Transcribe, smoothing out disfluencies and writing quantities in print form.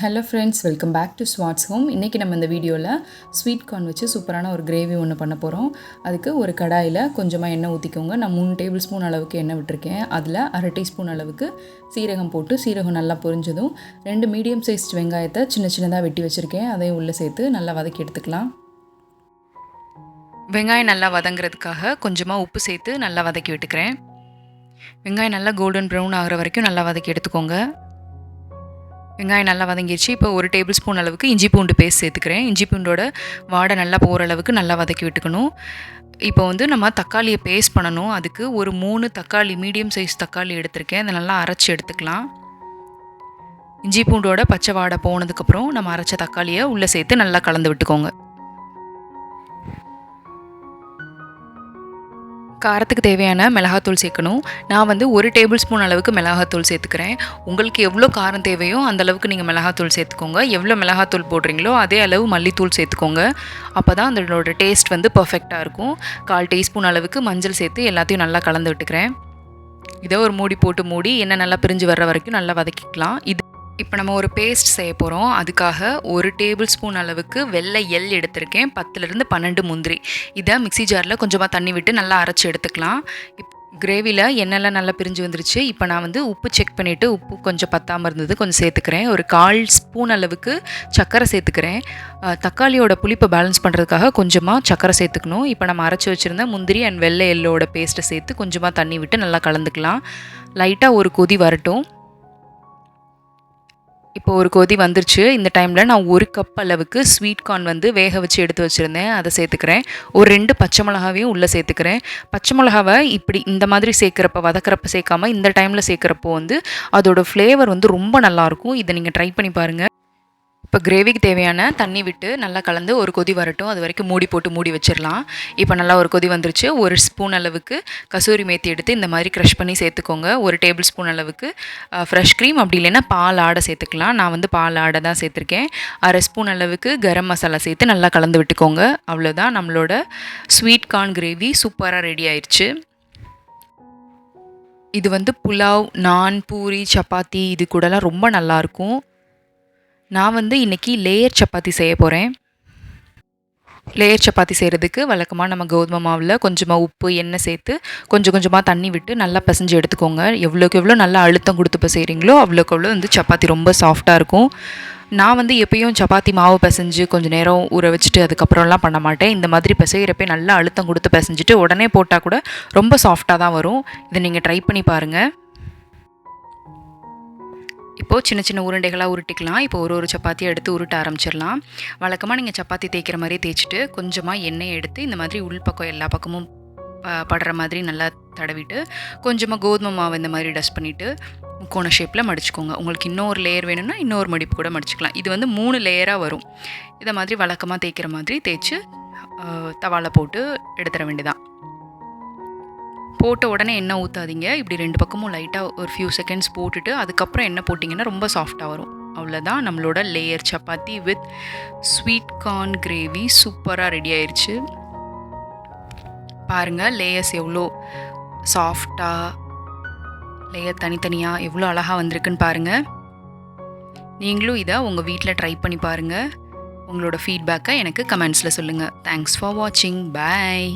Hello friends, welcome back to Swat's home. இன்றைக்கி நம்ம இந்த வீடியோவில் ஸ்வீட் கார்ன் வச்சு சூப்பரான ஒரு கிரேவி ஒன்று பண்ண போகிறோம். அதுக்கு ஒரு கடாயில் கொஞ்சமாக எண்ணெய் ஊற்றிக்கோங்க. நான் 3 டேபிள் ஸ்பூன் அளவுக்கு எண்ணெய் விட்டுருக்கேன். அதில் அரை டீஸ்பூன் அளவுக்கு சீரகம் போட்டு சீரகம் நல்லா பொரிஞ்சதும் 2 மீடியம் சைஸ் வெங்காயத்தை சின்ன சின்னதாக வெட்டி வச்சுருக்கேன். அதையும் உள்ளே சேர்த்து நல்லா வதக்கி எடுத்துக்கலாம். வெங்காயம் நல்லா வதங்கிறதுக்காக கொஞ்சமாக உப்பு சேர்த்து நல்லா வதக்கி விட்டுக்கிறேன். வெங்காயம் நல்லா கோல்டன் ப்ரௌன் ஆகிற வரைக்கும் நல்லா வதக்கி எடுத்துக்கோங்க. வெங்காயம் நல்லா வதங்கிடுச்சு. இப்போ 1 டேபிள் ஸ்பூன் அளவுக்கு இஞ்சி பூண்டு பேஸ்ட் சேர்த்துக்கிறேன். இஞ்சி பூண்டோட வாடை நல்லா போகிற அளவுக்கு நல்லா வதக்கி விட்டுக்கணும். இப்போ நம்ம தக்காளியை பேஸ்ட் பண்ணணும். அதுக்கு ஒரு 3 தக்காளி, மீடியம் சைஸ் தக்காளி எடுத்திருக்கேன். அதை நல்லா அரைச்சி எடுத்துக்கலாம். இஞ்சி பூண்டோட பச்சை வாடை போனதுக்கப்புறம் நம்ம அரைச்ச தக்காளியை உள்ளே சேர்த்து நல்லா கலந்து விட்டுக்கோங்க. காரத்துக்கு தேவையான மிளகாத்தூள் சேர்க்கணும். நான் 1 டேபிள் ஸ்பூன் அளவுக்கு மிளகாத்தூள் சேர்த்துக்கிறேன். உங்களுக்கு எவ்வளோ காரம் தேவையோ அந்த அளவுக்கு நீங்கள் மிளகாத்தூள் சேர்த்துக்கோங்க. எவ்வளோ மிளகாத்தூள் போடுறீங்களோ அதே அளவு மல்லித்தூள் சேர்த்துக்கோங்க. அப்போ தான் அதோட டேஸ்ட் பர்ஃபெக்டாக இருக்கும். 1/4 டீஸ்பூன் அளவுக்கு மஞ்சள் சேர்த்து எல்லாத்தையும் நல்லா கலந்து விட்டுக்கிறேன். இதை ஒரு மூடி போட்டு மூடி எண்ணெய் நல்லா பிரிஞ்சு வர்ற வரைக்கும் நல்லா வதக்கிக்கலாம். இப்போ நம்ம ஒரு பேஸ்ட் செய்ய போகிறோம். அதுக்காக 1 டேபிள் ஸ்பூன் அளவுக்கு வெள்ளை எள் எடுத்திருக்கேன். 10லேருந்து 12 முந்திரி. இதை மிக்ஸி ஜாரில் கொஞ்சமாக தண்ணி விட்டு நல்லா அரைச்சி எடுத்துக்கலாம். கிரேவியில் எண்ணெய்லாம் நல்லா பிரிஞ்சு வந்துருச்சு. இப்போ நான் உப்பு செக் பண்ணிவிட்டு உப்பு கொஞ்சம் பத்தாமல் இருந்தது, கொஞ்சம் சேர்த்துக்கிறேன். ஒரு 1/4 ஸ்பூன் அளவுக்கு சர்க்கரை சேர்த்துக்கிறேன். தக்காளியோட புளிப்பை பேலன்ஸ் பண்ணுறதுக்காக கொஞ்சமாக சர்க்கரை சேர்த்துக்கணும். இப்போ நம்ம அரைச்சி வச்சுருந்த முந்திரி அண்ட் வெள்ளை எள்ளோட பேஸ்ட்டை சேர்த்து கொஞ்சமாக தண்ணி விட்டு நல்லா கலந்துக்கலாம். லைட்டாக ஒரு கொதி வரட்டும். இப்போ ஒரு கொதி வந்துருச்சு. இந்த டைமில் நான் 1 கப் அளவுக்கு ஸ்வீட் கார்ன் வேக வச்சு எடுத்து வச்சுருந்தேன். அதை சேர்த்துக்கிறேன். ஒரு 2 பச்சை மிளகாவையும் உள்ளே சேர்த்துக்கிறேன். பச்சை மிளகாவை இப்படி இந்த மாதிரி சேர்க்குறப்ப, வதக்கிறப்ப சேர்க்காமல் இந்த டைமில் சேர்க்குறப்போ அதோட ஃப்ளேவர் ரொம்ப நல்லாயிருக்கும். இதை நீங்கள் ட்ரை பண்ணி பாருங்கள். இப்போ கிரேவிக்கு தேவையான தண்ணி விட்டு நல்லா கலந்து ஒரு கொதி வரட்டும். அது வரைக்கும் மூடி போட்டு மூடி வச்சிடலாம். இப்போ நல்லா ஒரு கொதி வந்துருச்சு. 1 ஸ்பூன் அளவுக்கு கசூரி மேத்தி எடுத்து இந்த மாதிரி க்ரஷ் பண்ணி சேர்த்துக்கோங்க. 1 டேபிள் ஸ்பூன் அளவுக்கு ஃப்ரெஷ் க்ரீம், அப்படி இல்லைன்னா பால் ஆடை சேர்த்துக்கலாம். நான் பால் ஆடை தான் சேர்த்துருக்கேன். அரை ஸ்பூன் அளவுக்கு கரம் மசாலா சேர்த்து நல்லா கலந்து விட்டுக்கோங்க. அவ்வளோதான், நம்மளோட ஸ்வீட் கார்ன் கிரேவி சூப்பராக ரெடி ஆயிடுச்சு. இது புலாவ், நான், பூரி, சப்பாத்தி இது கூடலாம் ரொம்ப நல்லாயிருக்கும். நான் இன்றைக்கி லேயர் சப்பாத்தி செய்ய போகிறேன். லேயர் சப்பாத்தி செய்கிறதுக்கு வழக்கமாக நம்ம கோதுமை மாவில் கொஞ்சமாக உப்பு, எண்ணெய் சேர்த்து கொஞ்சம் கொஞ்சமாக தண்ணி விட்டு நல்லா பிசைஞ்சு எடுத்துக்கோங்க. எவ்வளோக்கு எவ்வளோ நல்லா அழுத்தம் கொடுத்து பிசைகிறீங்களோ அவ்வளோக்கு எவ்வளோ சப்பாத்தி ரொம்ப சாஃப்டாக இருக்கும். நான் எப்பயும் சப்பாத்தி மாவு பிசைஞ்சு கொஞ்சம் நேரம் ஊற வச்சுட்டு அதுக்கப்புறம்லாம் பண்ண மாட்டேன். இந்த மாதிரி பிசைகிறப்பே நல்லா அழுத்தம் கொடுத்து பிசைஞ்சிட்டு உடனே போட்டால் கூட ரொம்ப சாஃப்டாக தான் வரும். இதை நீங்கள் ட்ரை பண்ணி பாருங்கள். இப்போது சின்ன சின்ன உருண்டைகளாக உருட்டிக்கலாம். இப்போ ஒரு சப்பாத்தியை எடுத்து உருட்ட ஆரம்பிச்சிடலாம். வழக்கமாக நீங்கள் சப்பாத்தி தேய்க்கிற மாதிரி தேய்ச்சிட்டு கொஞ்சமாக எண்ணெயை எடுத்து இந்த மாதிரி உள்பக்கம் எல்லா பக்கமும் படுற மாதிரி நல்லா தடவிட்டு கொஞ்சமாக கோதுமை மாவு இந்த மாதிரி டஸ்ட் பண்ணிவிட்டு முக்கோண ஷேப்பில் மடிச்சுக்கோங்க. உங்களுக்கு இன்னொரு லேயர் வேணும்னா இன்னொரு மடிப்பு கூட மடிச்சுக்கலாம். இது 3 லேயராக வரும். இதை மாதிரி வழக்கமாக தேய்க்கிற மாதிரி தேய்ச்சி தவாவில் போட்டு எடுத்துட வேண்டியதான். போட்ட உடனே எண்ணெய் ஊற்றாதீங்க. இப்படி 2 பக்கமும் லைட்டாக ஒரு ஃபியூ செகண்ட்ஸ் போட்டுட்டு அதுக்கப்புறம் எண்ணெய் போட்டிங்கன்னா ரொம்ப சாஃப்டாக வரும். அவ்வளோதான், நம்மளோட layer chapati with sweet corn gravy சூப்பராக ரெடி ஆயிடுச்சு. பாருங்கள், லேயர்ஸ் எவ்வளோ சாஃப்டாக, லேயர் தனித்தனியாக எவ்வளோ அழகாக வந்திருக்குன்னு பாருங்கள். நீங்களும் இதை உங்கள் வீட்டில் ட்ரை பண்ணி பாருங்கள். உங்களோட ஃபீட்பேக்கை எனக்கு கமெண்ட்ஸில் சொல்லுங்கள். தேங்க்ஸ் ஃபார் வாட்சிங். பாய்.